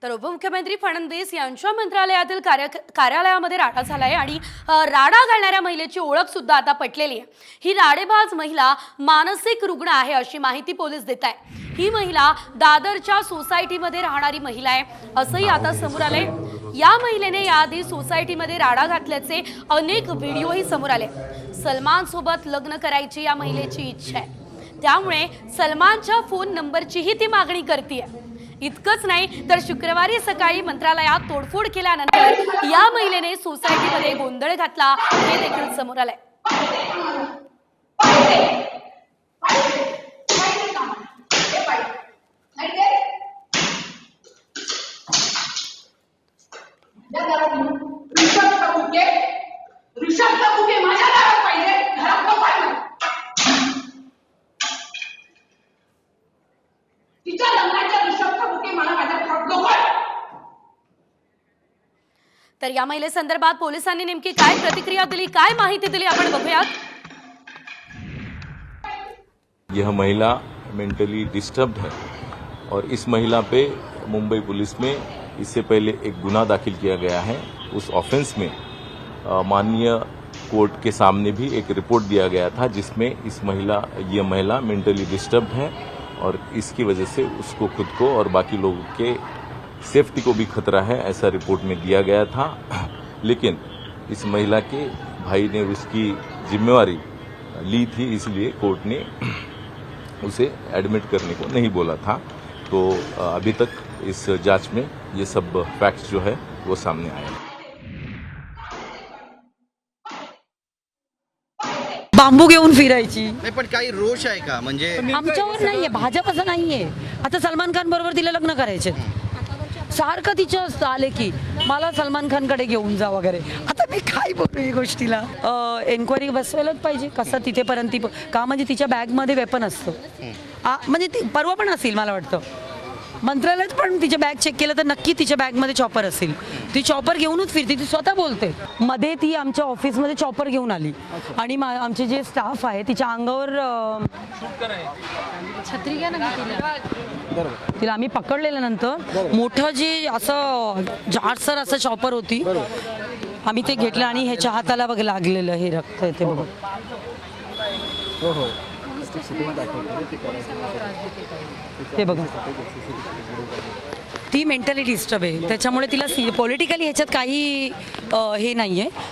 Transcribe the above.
तर उपमुख्यमंत्री फडणवीस यांच्या मंत्रालयातील कार्यालयामध्ये राडा झालाय आणि राडा घालणाऱ्या महिलेची ओळख सुद्धा आता पटलेली आहे। ही राडेबाज महिला मानसिक रुग्ण आहे अशी माहिती पोलीस देत आहे। ही महिला दादरच्या सोसायटीमध्ये राहणारी महिला आहे असंही आता समोर आलंय। या महिलेने याआधी सोसायटीमध्ये राडा घातल्याचे अनेक व्हिडिओही समोर आले। सलमान सोबत लग्न करायची या महिलेची इच्छा आहे, त्यामुळे सलमानच्या फोन नंबरचीही ती मागणी करते। इतकंच नाही तर शुक्रवारी सकाळी मंत्रालयात तोडफोड केल्यानंतर या महिलेने सोसायटीमध्ये गोंधळ घातला हे देखील समोर आलंय। तर या महिलेसंदर्भात पोलिसांनी नेमकी काय प्रतिक्रिया दिली, काय माहिती दिली आपण बघूयात। यह महिला मेंटली डिस्टर्ब्ड है और इस महिला पे मुंबई पुलिस में इससे पहले एक गुना दाखिल किया गया है। उस ऑफेंस में माननीय कोर्ट के सामने भी एक रिपोर्ट दिया गया था जिसमें यह महिला मेंटली डिस्टर्ब्ड है और इसकी वजह से उसको खुद को और बाकी लोगों के सेफ्टी को भी खतरा है, ऐसा रिपोर्ट में दिया गया था। लेकिन इस महिला के भाई ने उसकी जिम्मेवारी ली थी, इसलिए कोर्ट ने उसे एडमिट करने को नहीं बोला था। तो अभी तक इस जांच में ये सब फैक्ट्स जो है वो सामने आए हैं। बांबू घेऊन फिरायची नाही पण काही रोष आहे का? म्हणजे आमच्यावर नाहीये, भाजपचं नाहीये। आता सलमान खान बरोबर तिला लग्न करायचे, सारखं तिचं आले की मला सलमान खानकडे घेऊन जा वगैरे। आता मी काय बोलू या गोष्टीला? एन्क्वायरी बसवायलाच पाहिजे कसं तिथेपर्यंत का, म्हणजे तिच्या बॅगमध्ये वेपन असतं, म्हणजे ती परवा पण असेल मला वाटतं मंत्रालयात पण तिच्या बॅग चेक केलं तर नक्की तिच्या बॅगमध्ये चॉपर असेल। ती चॉपर घेऊनच फिरते, ती स्वतः बोलते। मध्ये ती आमच्या ऑफिसमध्ये चॉपर घेऊन आली आणि आमचे जे स्टाफ आहे तिच्या अंगावर छत्री घ्या ना तिला आम्ही पकडलेल्यानंतर मोठं जे असं जाडसर असं चॉपर होती, आम्ही ते घेतलं आणि ह्याच्या हाताला बघ लागलेलं हे रक्त येते बघ। ते बघा ती मेंटली डिस्टर्ब आहे, त्याच्यामुळे तिला पॉलिटिकली ह्याच्यात काही हे नाहीये।